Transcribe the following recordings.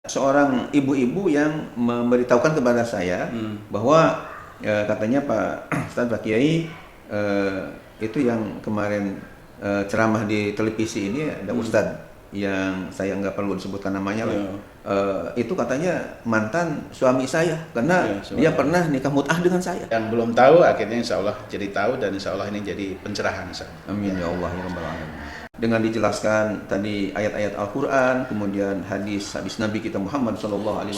Seorang ibu-ibu yang memberitahukan kepada saya bahwa katanya Pak Ustadz, Pak Kiai, itu yang kemarin ceramah di televisi ini ada Ustadz yang saya nggak perlu disebutkan namanya lah. Itu katanya mantan suami saya karena dia pernah nikah mut'ah dengan saya. Yang belum tahu akhirnya insya Allah jadi tahu, dan insya Allah ini jadi pencerahan. Amin ya Allah ya Rabbal Alamin. Dengan dijelaskan tadi ayat-ayat Al-Quran, kemudian hadis Nabi kita Muhammad SAW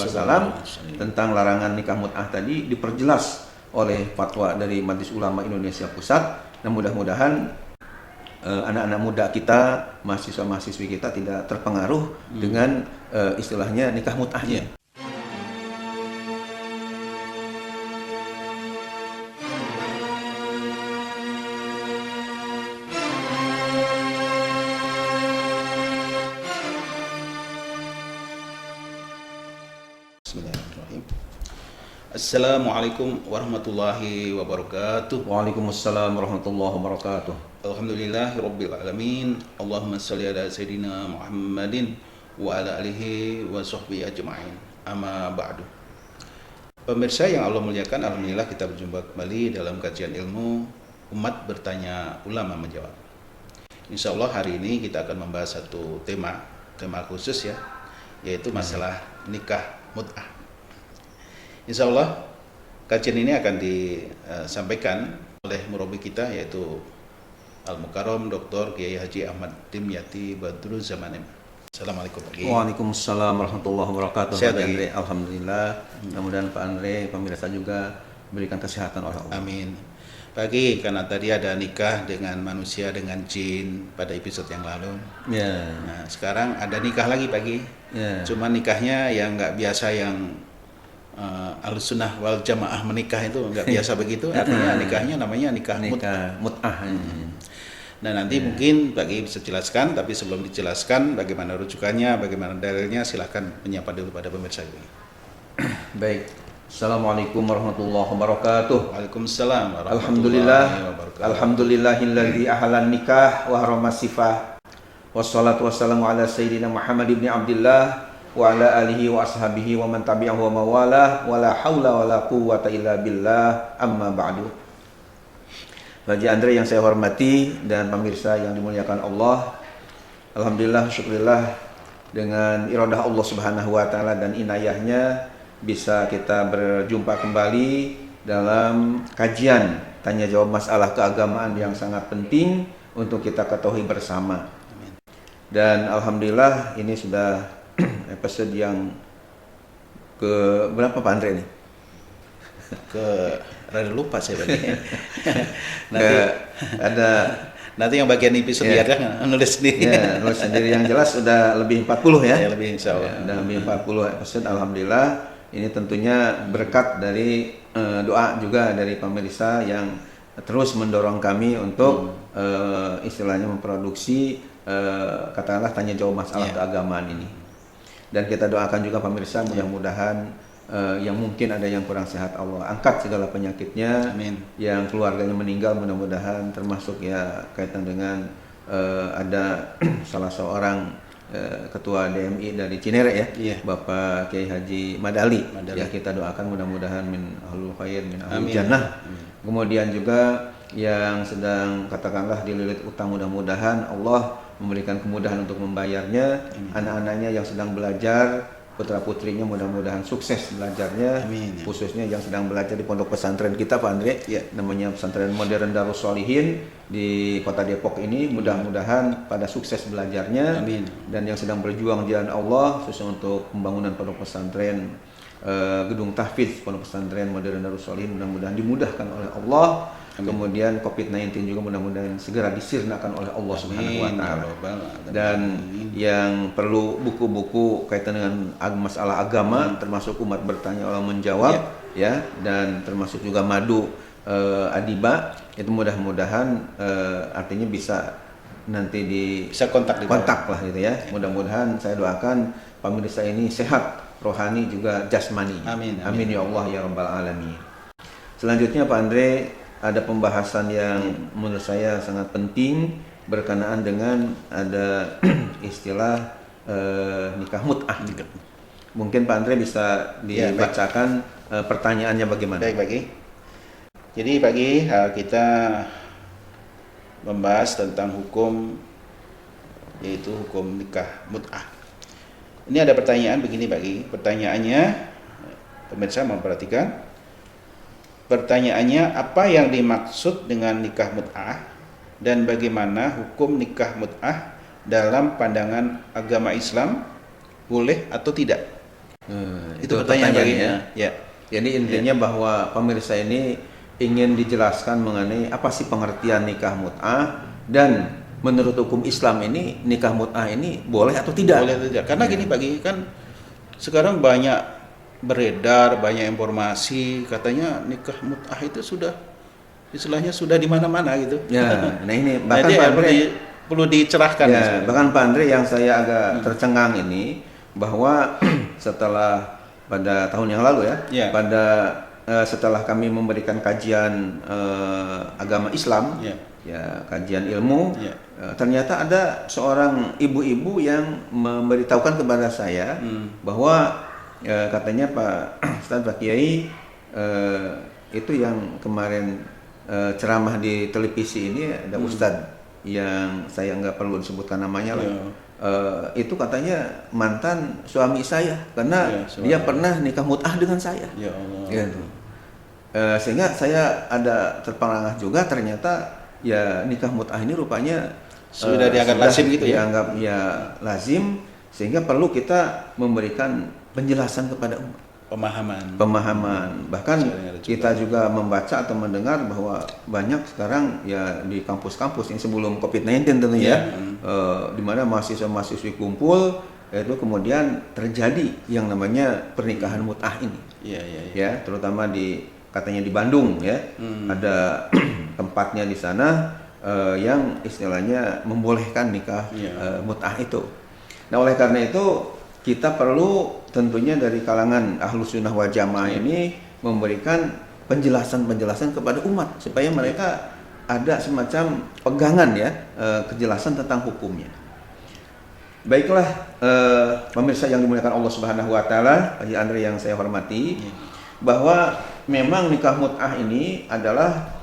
tentang larangan nikah mut'ah tadi diperjelas oleh fatwa dari Majelis Ulama Indonesia Pusat. Dan mudah-mudahan anak-anak muda kita, mahasiswa-mahasiswi kita tidak terpengaruh dengan istilahnya nikah mut'ahnya. Bismillahirrahmanirrahim. Assalamualaikum warahmatullahi wabarakatuh. Waalaikumsalam warahmatullahi wabarakatuh. Alhamdulillahirabbil alamin. Allahumma shalli ala sayidina Muhammadin wa ala alihi wa sahbihi ajma'in. Amma ba'du. Pemirsa yang Allah muliakan, alhamdulillah kita berjumpa kembali dalam kajian ilmu Umat Bertanya, Ulama Menjawab. Insya Allah hari ini kita akan membahas satu tema khusus ya, yaitu masalah nikah mut'ah. Insya Allah kajian ini akan disampaikan oleh murabi kita, yaitu Al-Mukarram Dr. Kiai Haji Ahmad Dimyati Badrul Zamanim. Assalamualaikum Pak Kiai. Waalaikumsalam warahmatullahi wabarakatuh. Sehat, Pak Kiai? Andre, alhamdulillah. Mudah-mudahan Pak Andre, pemirsa juga berikan kesehatan oleh Allah. Amin. Pak Kiai, karena tadi ada nikah dengan manusia dengan jin pada episode yang lalu. Ya. Nah, sekarang ada nikah lagi Pak Kiai. Ya. Cuma nikahnya yang nggak biasa, yang Ahlussunnah wal Jamaah menikah itu nggak biasa begitu. Artinya nikahnya namanya nikah mut'ah. Nah, nanti mungkin Pak Kiai bisa jelaskan, tapi sebelum dijelaskan bagaimana rujukannya, bagaimana dalilnya, silahkan menyapa dulu pada pemirsa ini. Baik. Assalamualaikum warahmatullahi wabarakatuh. Waalaikumsalam warahmatullahi Alhamdulillah. wabarakatuh. Alhamdulillahilladzi ahalan nikah wa harama sifah. Wassalatu wassalamu ala sayyidina Muhammad ibn Abdillah wa ala alihi wa ashabihi wa man tabi'ahu wa mawalah wa la haula wa la quwwata illa billah, amma ba'du. Bagi Andre yang saya hormati dan pemirsa yang dimuliakan Allah, alhamdulillah, syukurillah, dengan iradah Allah Subhanahu wa taala dan inayahnya bisa kita berjumpa kembali dalam kajian tanya jawab masalah keagamaan yang sangat penting untuk kita ketahui bersama. Dan alhamdulillah ini sudah episode yang ke berapa Pak Andre nih? Rada lupa saya tadi. Nanti yang bagian episode biarkan nulis sendiri. Ya, nulis sendiri, yang jelas sudah lebih 40 ya. Ya, lebih insya Allah. Sudah lebih 40 episode, alhamdulillah. Ini tentunya berkat dari doa juga dari pemirsa yang terus mendorong kami untuk istilahnya memproduksi katakanlah tanya jawab masalah keagamaan ini. Dan kita doakan juga pemirsa, mudah-mudahan yang mungkin ada yang kurang sehat, Allah angkat segala penyakitnya. Amin. Yang keluarganya meninggal, mudah-mudahan termasuk ya kaitan dengan ada salah seorang ketua DMI dari Cinere ya, Bapak Kiai Haji Madali. Ya, kita doakan mudah-mudahan min ahlul khair, min ahlul jannah. Kemudian juga yang sedang katakanlah dililit utang, mudah-mudahan Allah memberikan kemudahan untuk membayarnya. Anak-anaknya yang sedang belajar, putra-putrinya mudah-mudahan sukses belajarnya. Khususnya yang sedang belajar di pondok pesantren kita Pak Andre, namanya Pesantren Modern Darus Sholihin di Kota Depok ini, mudah-mudahan pada sukses belajarnya. Dan yang sedang berjuang di jalan Allah khusus untuk pembangunan pondok pesantren, gedung tahfidz pondok pesantren Modern Darus Sholihin, mudah-mudahan dimudahkan oleh Allah. Kemudian COVID-19 juga mudah-mudahan segera disirnakan oleh Allah Subhanahu wa taala. Dan yang perlu buku-buku kaitan dengan masalah agama, termasuk Umat Bertanya Ulama Menjawab ya, dan termasuk juga Madu Adiba, itu mudah-mudahan artinya bisa nanti bisa kontak lah gitu ya. Mudah-mudahan saya doakan pemirsa ini sehat rohani juga jasmani. Amin ya Allah ya Rabbal Alamin. Selanjutnya Pak Andre, ada pembahasan yang menurut saya sangat penting berkenaan dengan ada istilah nikah mut'ah. Mungkin Pak Andre bisa dibacakan pertanyaannya bagaimana? Baik, Pak Ki. Jadi Pak Ki, kita membahas tentang hukum, yaitu hukum nikah mut'ah. Ini ada pertanyaan begini Pak Ki. Pertanyaannya, pemirsa memperhatikan. Pertanyaannya, apa yang dimaksud dengan nikah mut'ah dan bagaimana hukum nikah mut'ah dalam pandangan agama Islam, boleh atau tidak? Itu pertanyaannya. Ya. Jadi intinya bahwa pemirsa ini ingin dijelaskan mengenai apa sih pengertian nikah mut'ah, dan menurut hukum Islam ini nikah mut'ah ini boleh atau tidak? Boleh atau tidak? Karena gini Pak Ki, kan sekarang banyak beredar, banyak informasi katanya nikah mut'ah itu sudah istilahnya sudah di mana-mana gitu. Ya, nah ini bahkan Pak Andre perlu dicerahkan. Ya, bahkan Pak Andre yang saya agak tercengang ini bahwa setelah pada tahun yang lalu setelah kami memberikan kajian agama Islam, kajian ilmu, ternyata ada seorang ibu-ibu yang memberitahukan kepada saya bahwa katanya Pak Ustadz, Pak Kiai, itu yang kemarin ceramah di televisi ini ada Ustadz yang saya nggak perlu disebutkan namanya lah. Itu katanya mantan suami saya karena dia pernah nikah mut'ah dengan saya. Ya Allah. Gitu. Sehingga saya ada terperangah juga, ternyata ya nikah mut'ah ini rupanya sudah dianggap lazim gitu ya. Dianggap ya lazim, sehingga perlu kita memberikan penjelasan kepada umat. Pemahaman. Bahkan kita juga membaca atau mendengar bahwa banyak sekarang ya di kampus-kampus yang sebelum COVID-19 tentunya di mana mahasiswa-mahasiswi kumpul, itu kemudian terjadi yang namanya pernikahan mut'ah ini. Ya, terutama katanya di Bandung ya. Ada tempatnya di sana yang istilahnya membolehkan nikah mut'ah itu. Nah, oleh karena itu kita perlu tentunya dari kalangan Ahlus Sunnah wal Jamaah ini memberikan penjelasan-penjelasan kepada umat supaya mereka ada semacam pegangan ya, kejelasan tentang hukumnya. Baiklah, pemirsa yang dimuliakan Allah Subhanahu wa taala, Haji Andre yang saya hormati, bahwa memang nikah mut'ah ini adalah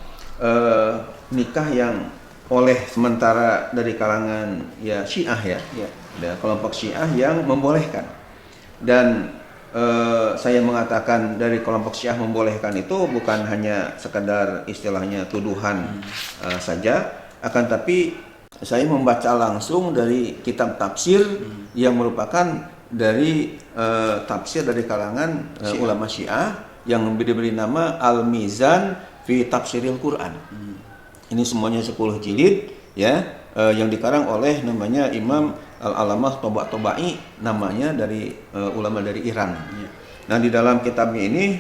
nikah yang oleh sementara dari kalangan ya Syiah ya. Ada kelompok Syiah yang membolehkan, dan saya mengatakan dari kelompok Syiah membolehkan itu bukan hanya sekedar istilahnya tuduhan saja, akan tapi saya membaca langsung dari kitab tafsir yang merupakan dari tafsir dari kalangan ulama Syiah yang diberi nama Al-Mizan fi Tafsiril Quran. Ini semuanya 10 jilid ya, yang dikarang oleh namanya Imam Al-Alamah Toba-Tobai, namanya dari ulama dari Iran. Nah, di dalam kitabnya ini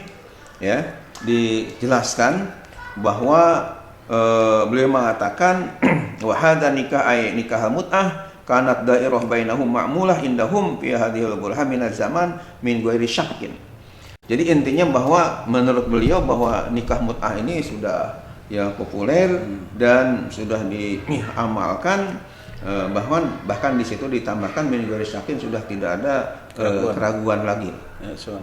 ya dijelaskan bahwa beliau mengatakan wa hadza nikah mut'ah kanat dairah bainahum ma'mulah indahum fi hadhil burha min zaman min ghairi syakkin. Jadi intinya bahwa menurut beliau bahwa nikah mut'ah ini sudah ya populer dan sudah diamalkan, bahkan di situ ditambahkan min ghairi syakkin, sudah tidak ada keraguan lagi.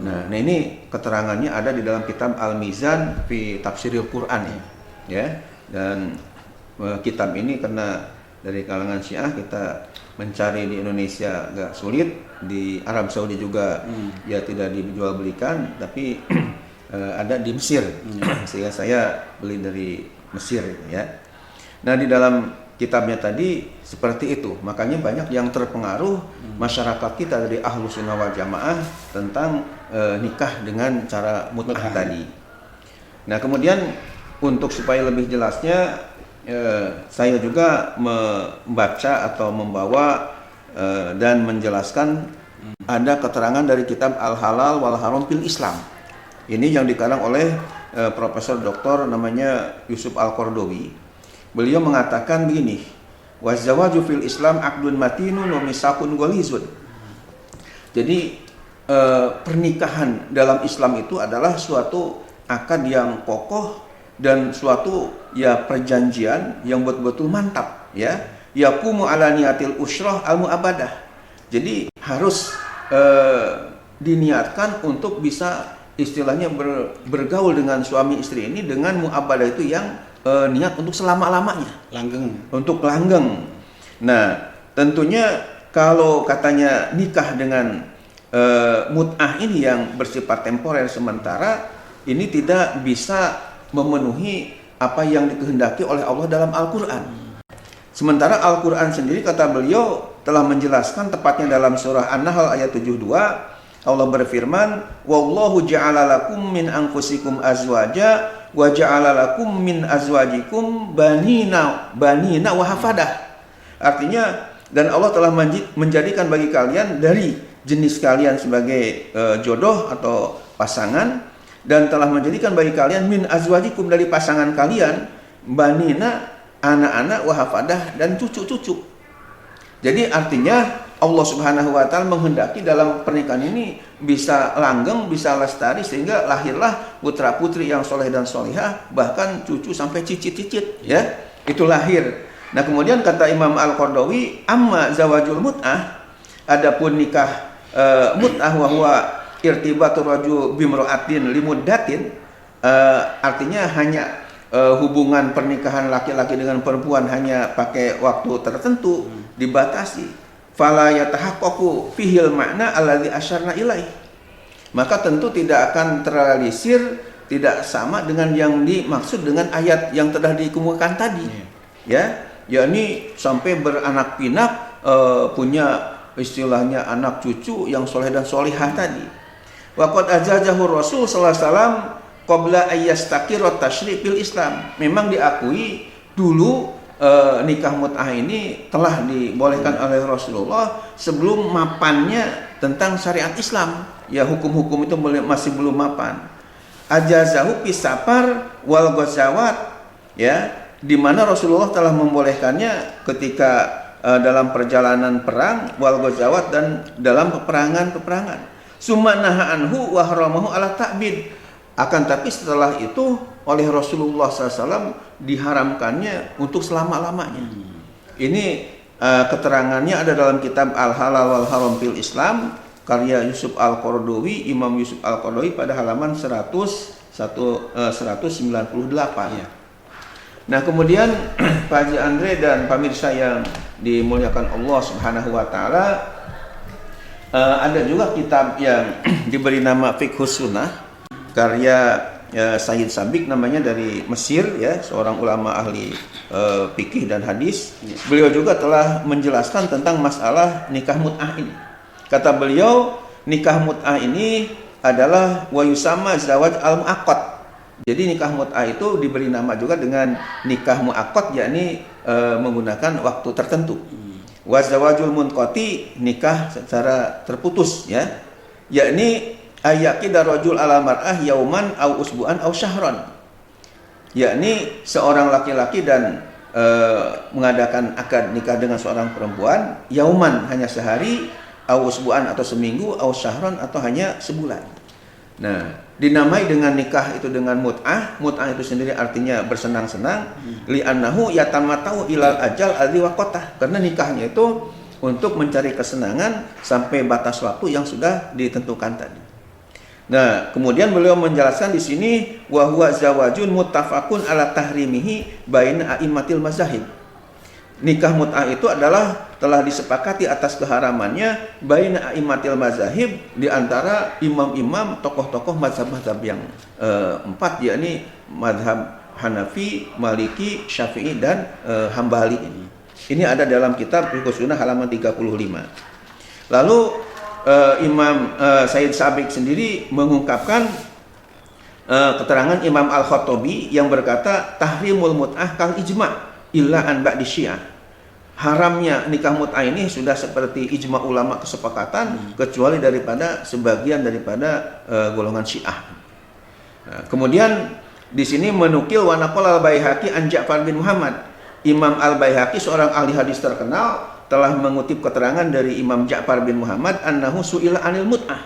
Nah, ini keterangannya ada di dalam kitab Al-Mizan fi Tafsiril Quran ya. Dan kitab ini karena dari kalangan Syiah kita mencari di Indonesia agak sulit, di Arab Saudi juga ya tidak dijual belikan, tapi ada di Mesir, sehingga saya beli dari Mesir ya. Nah, di dalam kitabnya tadi seperti itu, makanya banyak yang terpengaruh masyarakat kita dari Ahlus Sunnah wal Jamaah tentang nikah dengan cara mut'ah tadi. Nah, kemudian untuk supaya lebih jelasnya, saya juga membaca atau membawa dan menjelaskan ada keterangan dari kitab Al-Halal wal Haram fil Islam. Ini yang dikarang oleh Profesor Doktor namanya Yusuf Al-Qardawi. Beliau mengatakan begini, wazawaju fil Islam aqdun matinun wa misaqun ghalizun. Jadi pernikahan dalam Islam itu adalah suatu akad yang kokoh dan suatu ya perjanjian yang betul-betul mantap ya. Yaqumu ala niyatil usrah al muabadah. Jadi harus diniatkan untuk bisa istilahnya bergaul dengan suami istri ini dengan muabadah itu yang niat untuk selama-lamanya, untuk langgeng. Nah, tentunya kalau katanya nikah dengan mut'ah ini yang bersifat temporer sementara, ini tidak bisa memenuhi apa yang dikehendaki oleh Allah dalam Al-Quran. Sementara Al-Quran sendiri, kata beliau, telah menjelaskan tepatnya dalam surah An-Nahl ayat 72, Allah berfirman, wallahu ja'ala lakum min anfusikum azwaja wa ja'ala lakum min azwajikum banina wa hafadah. Artinya, dan Allah telah menjadikan bagi kalian dari jenis kalian sebagai jodoh atau pasangan, dan telah menjadikan bagi kalian min azwajikum dari pasangan kalian banina, anak-anak, wa hafadah, dan cucu-cucu. Jadi artinya Allah Subhanahu wa taala menghendaki dalam pernikahan ini bisa langgeng, bisa lestari, sehingga lahirlah putra-putri yang soleh dan solihah, bahkan cucu sampai cicit-cicit, ya. Itu lahir. Nah, kemudian kata Imam Al-Qardawi, amma zawajul mut'ah, adapun nikah mut'ah wa huwa irtibatur rajul bimra'atin limuddatin, artinya hanya hubungan pernikahan laki-laki dengan perempuan hanya pakai waktu tertentu, dibatasi. Fala yatahaqqaqu fihil makna alladzi asyarna ilaih. Maka tentu tidak akan terrealisir, tidak sama dengan yang dimaksud dengan ayat yang telah dikemukakan tadi. Ya, yakni sampai beranak pinak, punya istilahnya anak cucu yang soleh dan solihah tadi. Waqad ajazahu Rasul sallallahu alaihi wasallam qabla ayyastaqirra tasyri' fil Islam. Memang diakui dulu nikah mut'ah ini telah dibolehkan oleh Rasulullah sebelum mapannya tentang syariat Islam. Ya, hukum-hukum itu masih belum mapan. Ajazahu fis safar wal ghazawat, ya, di mana Rasulullah telah membolehkannya ketika dalam perjalanan perang, wal ghazawat, dan dalam peperangan-peperangan. Summa naha anhu wa haramahu ala ta'bid. Akan tapi setelah itu oleh Rasulullah SAW diharamkannya untuk selama-lamanya. Ini keterangannya ada dalam kitab Al-Halal wal Haram fil Islam, karya Yusuf Al-Qardawi, Imam Yusuf Al-Qardawi, pada halaman 198. Ya. Nah, kemudian Pak Haji Andre dan pemirsa yang dimuliakan Allah Subhanahu wa taala, ada juga kitab yang diberi nama Fiqhus Sunnah, karya Sayyid Sabiq namanya, dari Mesir, ya, seorang ulama ahli fikih dan hadis. Beliau juga telah menjelaskan tentang masalah nikah mut'ah ini. Kata beliau, nikah mut'ah ini adalah wa yusama zawaj al-mu'aqqad. Jadi nikah mut'ah itu diberi nama juga dengan nikah mu'aqqad, yakni menggunakan waktu tertentu. Wa zawajul munqati, nikah secara terputus, ya, yakni ayyaqida rajul ala mar'ah yauman au usbu'an au syahran, yakni seorang laki-laki dan mengadakan akad nikah dengan seorang perempuan, yauman hanya sehari, au usbu'an atau seminggu, au syahran atau hanya sebulan. Nah, dinamai dengan nikah itu dengan mut'ah. Mut'ah itu sendiri artinya bersenang-senang, li'annahu yatamatau ilal ajal adzi waqtah, karena nikahnya itu untuk mencari kesenangan sampai batas waktu yang sudah ditentukan tadi. Nah, kemudian beliau menjelaskan di sini wa huwa zawajun muttafaqun ala tahrimihi baina a'immatil mazahib. Nikah mut'ah itu adalah telah disepakati atas keharamannya baina a'immatil mazahib, di antara imam-imam tokoh-tokoh mazhab-mazhab yang empat, yakni mazhab Hanafi, Maliki, Syafi'i, dan Hambali. Ini ada dalam kitab Fiqhus Sunnah halaman 35. Lalu Imam Sayyid Sabiq sendiri mengungkapkan keterangan Imam Al-Khattabi yang berkata tahrimul mut'ah kal ijma' illa an ba'di syiah. Haramnya nikah mut'ah ini sudah seperti ijma' ulama kesepakatan, kecuali daripada sebagian daripada golongan Syiah. Nah, kemudian di sini menukil wa naqala al-Baihaqi an Ja'far bin Muhammad. Imam Al-Baihaqi, seorang ahli hadis terkenal, telah mengutip keterangan dari Imam Ja'far bin Muhammad annahu su'ila anil mut'ah,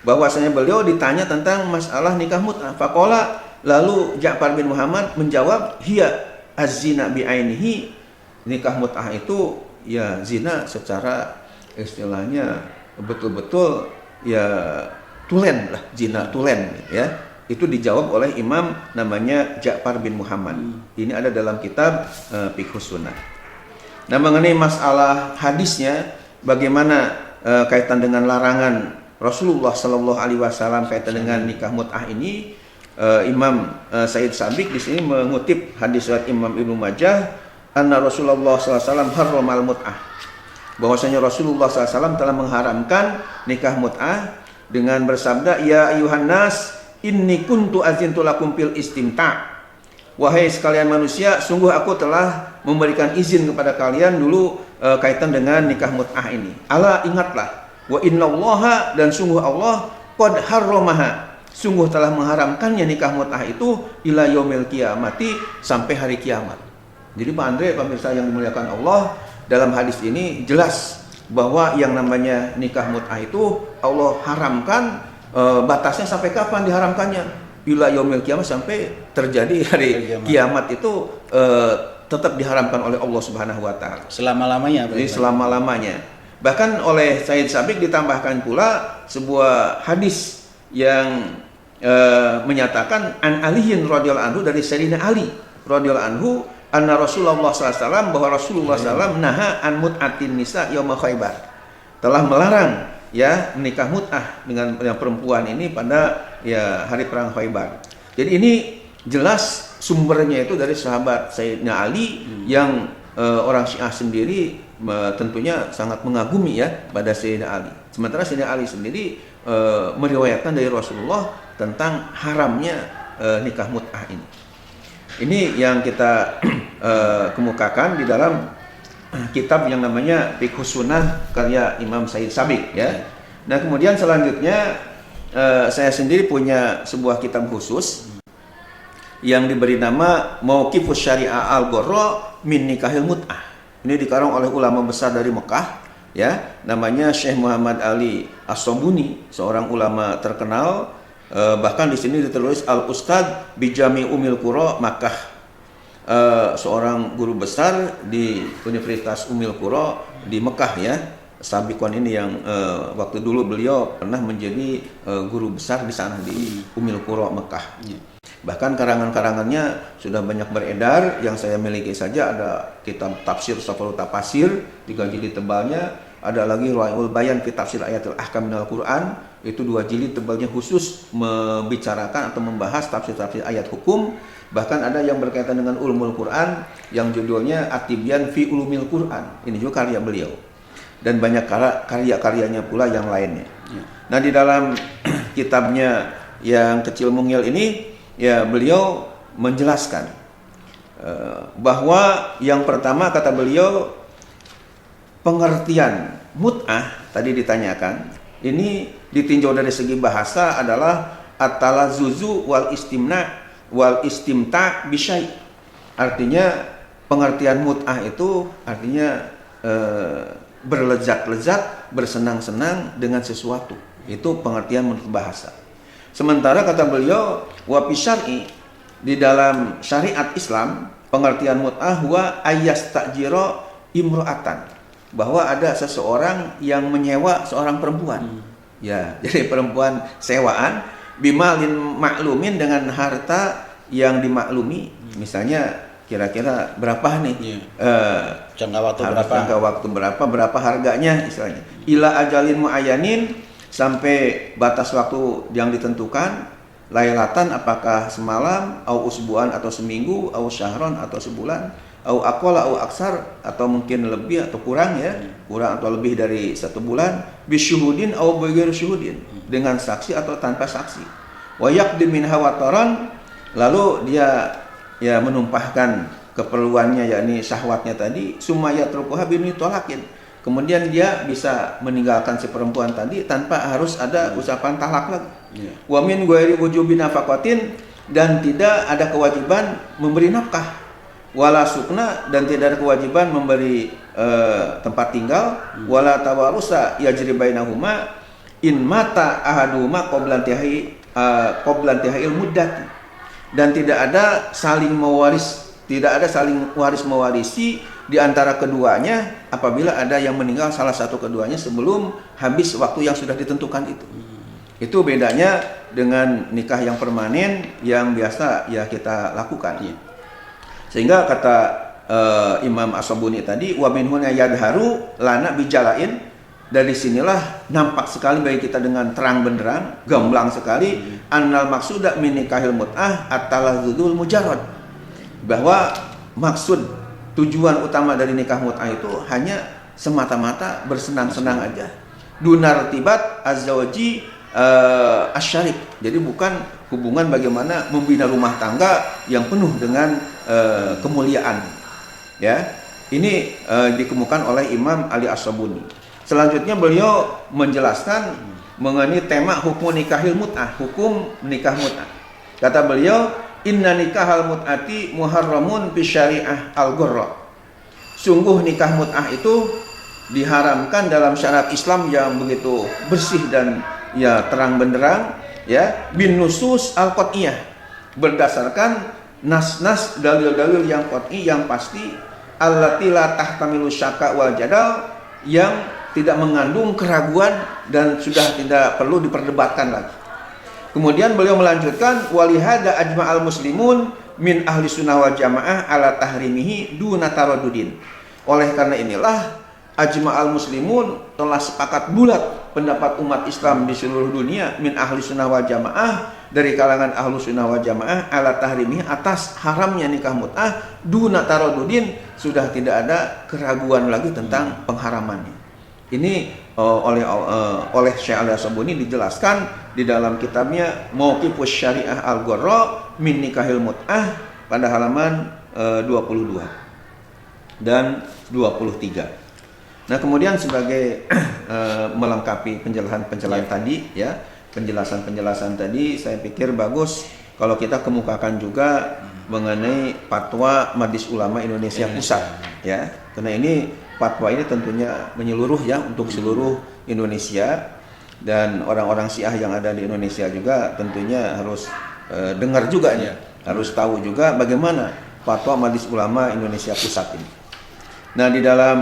bahwasanya beliau ditanya tentang masalah nikah mut'ah. Faqala, lalu Ja'far bin Muhammad menjawab, hiya az-zina bi'ainihi, nikah mut'ah itu ya zina secara istilahnya betul-betul ya tulen lah, zina tulen ya. Itu dijawab oleh imam namanya Ja'far bin Muhammad. Ini ada dalam kitab Fiqhus Sunnah. Nah, mengenai masalah hadisnya, bagaimana kaitan dengan larangan Rasulullah Shallallahu Alaihi Wasallam kaitan dengan nikah mut'ah ini, Imam Said Sabiq di sini mengutip hadis riwayat Imam Ibnu Majah, anna Rasulullah Sallallahu Alaihi Wasallam harramal mut'ah, bahwasanya Rasulullah SAW telah mengharamkan nikah mut'ah dengan bersabda, ya ayuhan nas inni kuntu azintu lakum fil istimta', wahai sekalian manusia, sungguh aku telah memberikan izin kepada kalian dulu kaitan dengan nikah mut'ah ini. Ala, ingatlah, wa innallaha, dan sungguh Allah, qad harramaha, sungguh telah mengharamkannya nikah mut'ah itu ila yaumil qiyamati, sampai hari kiamat. Jadi Pak Andre, pemirsa yang dimuliakan Allah, dalam hadis ini jelas bahwa yang namanya nikah mut'ah itu Allah haramkan. Batasnya sampai kapan diharamkannya? Ila yaumil qiyamah, sampai terjadi hari kiamat itu tetap diharamkan oleh Allah Subhanahu wa taala. Selama-lamanya. Jadi selama-lamanya. Bahkan oleh Said Sabiq ditambahkan pula sebuah hadis yang menyatakan an Aliyin radhiyallahu anhu, dari Sayyidina Ali radhiyallahu anhu, anna Rasulullah SAW, bahwa Rasulullah SAW naha an mut'atin nisa yauma Khaibar, telah melarang ya menikah mut'ah dengan yang perempuan ini pada ya hari perang Khaibar. Jadi ini jelas sumbernya itu dari sahabat Sayyidina Ali yang orang Syiah sendiri tentunya sangat mengagumi ya pada Sayyidina Ali. Sementara Sayyidina Ali sendiri meriwayatkan dari Rasulullah tentang haramnya nikah mut'ah ini. Ini yang kita kemukakan di dalam kitab yang namanya Fiqhus Sunnah karya Imam Said Sabiq ya. Nah, kemudian selanjutnya saya sendiri punya sebuah kitab khusus yang diberi nama Mauqifus Syariah Al-Gharra min Nikahil Mut'ah. Ini dikarang oleh ulama besar dari Mekah ya, namanya Syekh Muhammad Ali As-Sabuni, seorang ulama terkenal. Bahkan di sini ditulis Al-Ustad Bijami Umil Qura Makkah, seorang guru besar di Universitas Ummul Qura di Mekah ya. Sabikon ini yang waktu dulu beliau pernah menjadi guru besar di sana di Ummul Qura Mekah. Bahkan karangan-karangannya sudah banyak beredar. Yang saya miliki saja ada kitab Tafsir Safarut Tafasir 3 jilid tebalnya, ada lagi Ruwaul Bayan fi Tafsir Ayatul Ahkam minal Quran, itu 2 jilid tebalnya khusus membicarakan atau membahas tafsir-tafsir ayat hukum. Bahkan ada yang berkaitan dengan ulumul Quran yang judulnya At-Tibyan fi Ulumil Quran. Ini juga karya beliau. Dan banyak karya-karyanya pula yang lainnya. Nah, di dalam kitabnya yang kecil mungil ini ya beliau menjelaskan bahwa yang pertama kata beliau, pengertian mut'ah tadi ditanyakan, ini ditinjau dari segi bahasa adalah at-talazzuzu wal istimta bisyai. Artinya pengertian mut'ah itu artinya berlezat-lezat, bersenang-senang dengan sesuatu. Itu pengertian menurut bahasa. Sementara kata beliau, wa fi syar'i, di dalam syariat Islam, pengertian mut'ah wa ayyastajira imra'atan, bahwa ada seseorang yang menyewa seorang perempuan. Ya, jadi perempuan sewaan, bimalin maklumin, dengan harta yang dimaklumi. Misalnya kira-kira berapa nih? Jangka waktu berapa harganya istilahnya. Ila ajalin muayyanin, sampai batas waktu yang ditentukan. Lailatan, apakah semalam, au usbuan atau seminggu, au syahron atau sebulan, au aqalla au aksar, atau mungkin lebih atau kurang ya, kurang atau lebih dari 1 bulan, bisyuhudin au bighair syuhudin, dengan saksi atau tanpa saksi. Wa yaqdi minha wataran, lalu dia ya menumpahkan keperluannya yakni syahwatnya tadi, sumaya trukuha bini tolakin, kemudian dia bisa meninggalkan si perempuan tadi tanpa harus ada ucapan talak lagi. Wa min ghairi wujubi nafaqatin, dan tidak ada kewajiban memberi nafkah, wala sukna, dan tidak ada kewajiban memberi tempat tinggal, wala tawarusa yajri bainahuma in mata ahaduhuma qabla intihai muddati, dan tidak ada saling mewaris, tidak ada saling waris mewarisi di antara keduanya apabila ada yang meninggal salah satu keduanya sebelum habis waktu yang sudah ditentukan itu. Itu bedanya dengan nikah yang permanen yang biasa ya kita lakukan. Sehingga kata Imam As-Sabuni tadi, wa minhuna yadharu lana bijalain, dari sinilah nampak sekali bagi kita dengan terang benderang, gamblang sekali, annal maksuda min nikahil mut'ah at-talazzuzul mujarrad, bahwa maksud tujuan utama dari nikah mut'ah itu hanya semata-mata bersenang-senang aja, dunar tibat azzawaji asyarik. Jadi bukan hubungan bagaimana membina rumah tangga yang penuh dengan kemuliaan. Ya, ini dikemukakan oleh Imam Ali As-Sabuni. Selanjutnya beliau menjelaskan mengenai tema hukum nikahil mut'ah, hukum nikah mut'ah. Kata beliau, inna nikahal mut'ati muharramun fi syariah al-ghurra. Sungguh nikah mut'ah itu diharamkan dalam syariat Islam yang begitu bersih dan ya terang benderang, ya, bin nusus al-qat'iyah, berdasarkan nas-nas dalil-dalil yang qat'i yang pasti, allati la tahtamilu syakka wal jadal, yang tidak mengandung keraguan dan sudah tidak perlu diperdebatkan lagi. Kemudian beliau melanjutkan, walihada ajma'al muslimun min ahli sunnah wal jamaah ala tahrimihi duna taraddudin. Oleh karena inilah ajma'al muslimun telah sepakat bulat pendapat umat Islam di seluruh dunia min ahli sunnah wal jamaah, dari kalangan ahlu sunnah wal jamaah, ala tahrimihi, atas haramnya nikah mut'ah, duna taraddudin, sudah tidak ada keraguan lagi tentang pengharamannya. Ini oleh Syekh Al-Sabuni dijelaskan di dalam kitabnya Mauqifus Syariah Al-Ghurra min Nikahil Mut'ah pada halaman 22 dan 23. Nah, kemudian sebagai melengkapi penjelasan tadi, ya, penjelasan tadi, saya pikir bagus kalau kita kemukakan juga mengenai fatwa Majelis Ulama Indonesia Pusat, ya, karena ini fatwa ini tentunya menyeluruh ya untuk seluruh Indonesia, dan orang-orang Syiah yang ada di Indonesia juga tentunya harus dengar juga nih, harus tahu juga bagaimana fatwa Majelis Ulama Indonesia Pusat ini. Nah, di dalam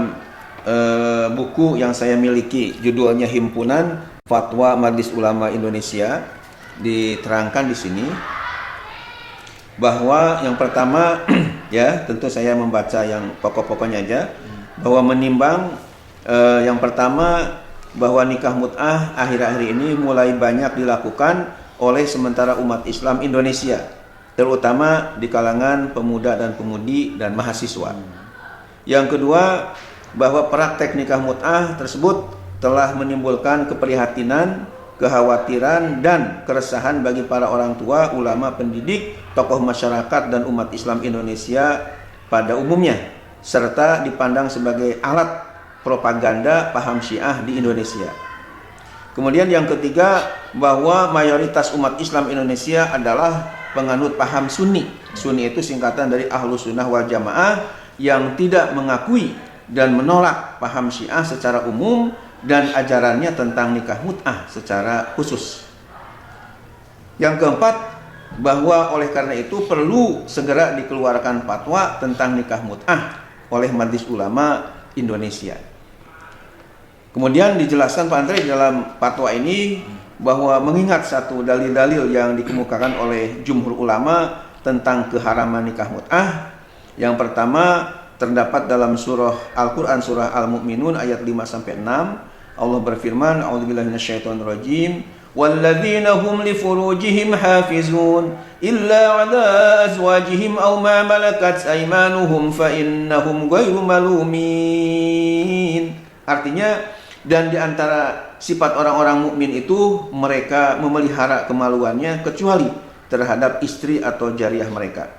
buku yang saya miliki judulnya Himpunan Fatwa Majelis Ulama Indonesia, diterangkan di sini bahwa yang pertama ya, tentu saya membaca yang pokok-pokoknya aja, bahwa menimbang yang pertama bahwa nikah mut'ah akhir-akhir ini mulai banyak dilakukan oleh sementara umat Islam Indonesia, terutama di kalangan pemuda dan pemudi dan mahasiswa. Yang kedua, bahwa praktek nikah mut'ah tersebut telah menimbulkan keprihatinan, kekhawatiran, dan keresahan bagi para orang tua, ulama, pendidik, tokoh masyarakat, dan umat Islam Indonesia pada umumnya, serta dipandang sebagai alat propaganda paham Syiah di Indonesia. Kemudian yang ketiga, bahwa mayoritas umat Islam Indonesia adalah penganut paham Sunni. Sunni itu singkatan dari Ahlu Sunnah wal Jamaah, yang tidak mengakui dan menolak paham Syiah secara umum dan ajarannya tentang nikah mut'ah secara khusus. Yang keempat, bahwa oleh karena itu perlu segera dikeluarkan fatwa tentang nikah mut'ah oleh Majelis Ulama Indonesia. Kemudian dijelaskan Pak Andre dalam fatwa ini bahwa mengingat satu dalil-dalil yang dikemukakan oleh jumhur ulama tentang keharaman nikah mut'ah. Yang pertama terdapat dalam surah Al-Quran, surah Al-Mu'minun ayat 5-6. Allah berfirman, a'udzubillahi minasyaitonirrajim, walladzina hum li furujihim hafizun illa ala azwajihim aw ma malakat aymanuhum fa innahum ghairu malumin. Artinya, dan di antara sifat orang-orang mukmin itu mereka memelihara kemaluannya kecuali terhadap istri atau jariah mereka.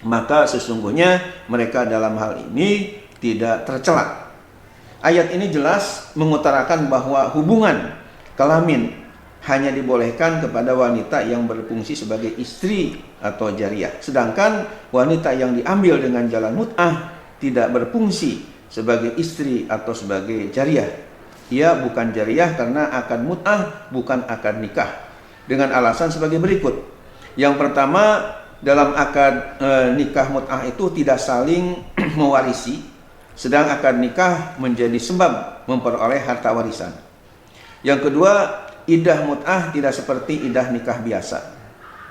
Maka sesungguhnya mereka dalam hal ini tidak tercela. Ayat ini jelas mengutarakan bahwa hubungan kelamin hanya dibolehkan kepada wanita yang berfungsi sebagai istri atau jariah. Sedangkan wanita yang diambil dengan jalan mut'ah tidak berfungsi sebagai istri atau sebagai jariah. Ia bukan jariah karena akad mut'ah, bukan akad nikah. Dengan alasan sebagai berikut. Yang pertama, dalam akad nikah mut'ah itu tidak saling mewarisi, sedang akad nikah menjadi sebab memperoleh harta warisan. Yang kedua, iddah mut'ah tidak seperti iddah nikah biasa.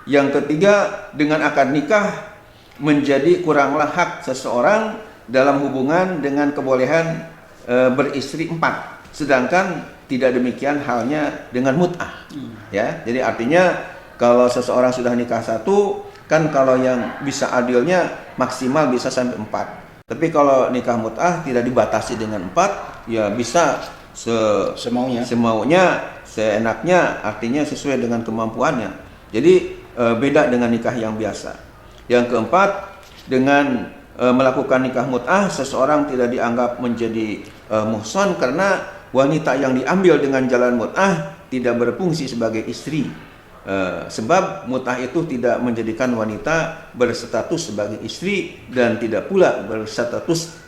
Yang ketiga, dengan akad nikah menjadi kuranglah hak seseorang dalam hubungan dengan kebolehan beristri 4. Sedangkan tidak demikian halnya dengan mut'ah. Ya, jadi artinya kalau seseorang sudah nikah 1, kan kalau yang bisa adilnya maksimal bisa sampai 4. Tapi kalau nikah mut'ah tidak dibatasi dengan 4, ya bisa semaunya, seenaknya, artinya sesuai dengan kemampuannya. Jadi beda dengan nikah yang biasa. Yang keempat, dengan melakukan nikah mut'ah, seseorang tidak dianggap menjadi muhsan karena wanita yang diambil dengan jalan mut'ah tidak berfungsi sebagai istri. Sebab mut'ah itu tidak menjadikan wanita berstatus sebagai istri dan tidak pula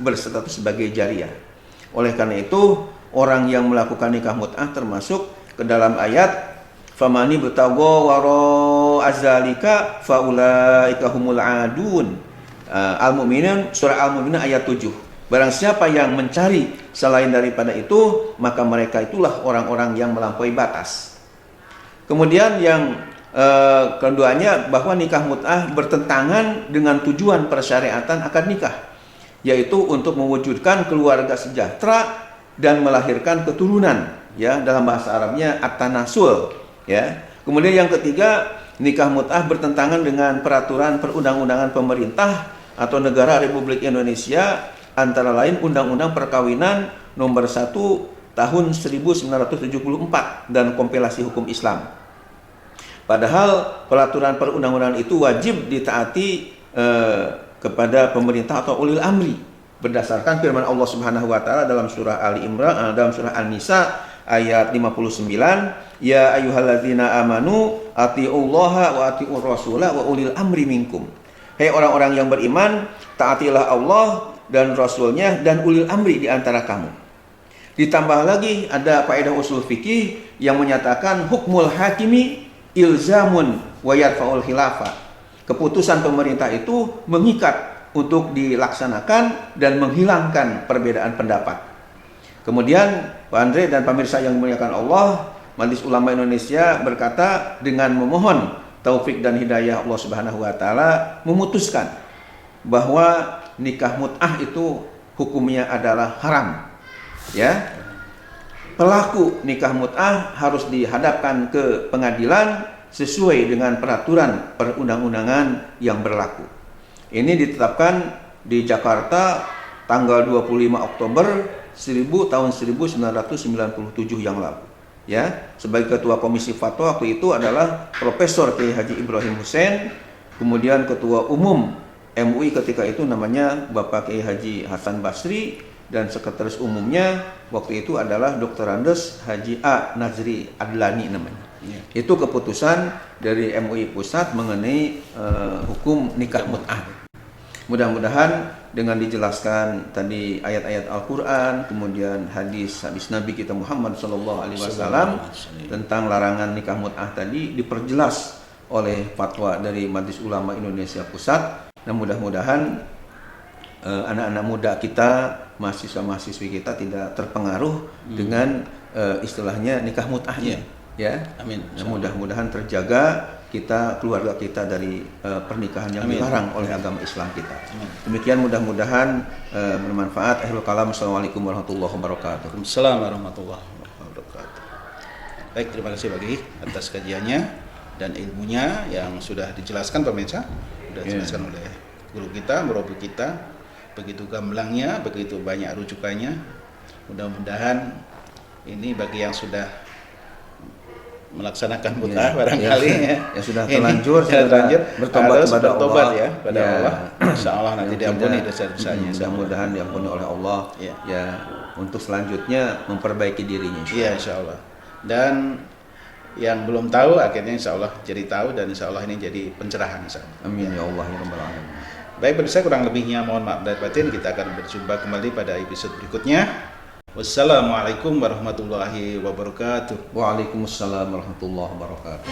berstatus sebagai jariyah. Oleh karena itu, orang yang melakukan nikah mut'ah termasuk ke dalam ayat famani betago waro azalika faulaika humul adun. Al-Mu'minun, surah Al-Mu'minun ayat 7. Barang siapa yang mencari selain daripada itu, maka mereka itulah orang-orang yang melampaui batas. Kemudian yang keduanya, bahwa nikah mut'ah bertentangan dengan tujuan persyariatan akad nikah, yaitu untuk mewujudkan keluarga sejahtera dan melahirkan keturunan, ya, dalam bahasa Arabnya at-tanasul, ya. Kemudian yang ketiga, nikah mut'ah bertentangan dengan peraturan perundang-undangan pemerintah atau negara Republik Indonesia, antara lain Undang-Undang Perkawinan Nomor 1 Tahun 1974 dan kompilasi hukum Islam. Padahal peraturan perundang-undangan itu wajib ditaati kepada pemerintah atau ulil amri berdasarkan firman Allah Subhanahu wa taala dalam surah Ali Imran, dalam surah An-Nisa ayat 59, ya ayyuhalladzina amanu atiullaha wa atiur rasula wa ulil amri minkum. Hei orang-orang yang beriman, taatilah Allah dan Rasulnya dan ulil amri di antara kamu. Ditambah lagi ada kaidah usul fikih yang menyatakan hukmul hakimi ilzamun wa yarfa'ul khilafah. Keputusan pemerintah itu mengikat untuk dilaksanakan dan menghilangkan perbedaan pendapat. Kemudian Pak Andre dan pemirsa yang dimuliakan Allah, Majelis Ulama Indonesia berkata dengan memohon taufik dan hidayah Allah Subhanahu wa taala memutuskan bahwa nikah mut'ah itu hukumnya adalah haram. Ya. Pelaku nikah mut'ah harus dihadapkan ke pengadilan sesuai dengan peraturan perundang-undangan yang berlaku. Ini ditetapkan di Jakarta tanggal 25 Oktober tahun 1997 yang lalu. Ya, sebagai ketua komisi fatwa waktu itu adalah Profesor Kiai Haji Ibrahim Hussein, kemudian ketua umum MUI ketika itu namanya Bapak Kiai Haji Hasan Basri, dan sekretaris umumnya waktu itu adalah Dr. Andes Haji A. Nazri Adlani namanya. Ya. Itu keputusan dari MUI Pusat mengenai hukum nikah mut'ah. Mudah-mudahan dengan dijelaskan tadi ayat-ayat Al-Quran, kemudian hadis Nabi kita Muhammad SAW tentang larangan nikah mut'ah tadi diperjelas oleh fatwa dari Majelis Ulama Indonesia Pusat, dan mudah-mudahan anak-anak muda kita, mahasiswa-mahasiswi kita tidak terpengaruh dengan istilahnya nikah mut'ahnya. Ya, amin. Mudah-mudahan terjaga kita, keluarga kita dari pernikahan yang dilarang oleh agama Islam kita. Amin. Demikian mudah-mudahan bermanfaat. Akhirul kalam. Assalamualaikum warahmatullahi wabarakatuh. Waalaikumsalam warahmatullahi wabarakatuh. Baik, terima kasih bagi atas kajiannya dan ilmunya yang sudah dijelaskan pemirsa, sudah dijelaskan oleh guru kita, murabi kita, begitu gamblangnya, begitu banyak rujukannya. Mudah-mudahan ini bagi yang sudah melaksanakan mut'ah barangkali ya sudah terlanjur bertobat kepada Allah pada Allah. Insyaallah nanti diampuni dosa-dosanya. Mudah-mudahan diampuni oleh Allah. Ya, untuk selanjutnya memperbaiki dirinya. Iya, insyaallah. Dan yang belum tahu akhirnya insyaallah jadi tahu, dan insyaallah ini jadi pencerahan insyaallah. Amin ya Allah ya rabbal alamin. Baik pemirsa, kurang lebihnya mohon maaf lahir batin. Kita akan berjumpa kembali pada episode berikutnya. Wassalamualaikum warahmatullahi wabarakatuh. Waalaikumsalam warahmatullahi wabarakatuh.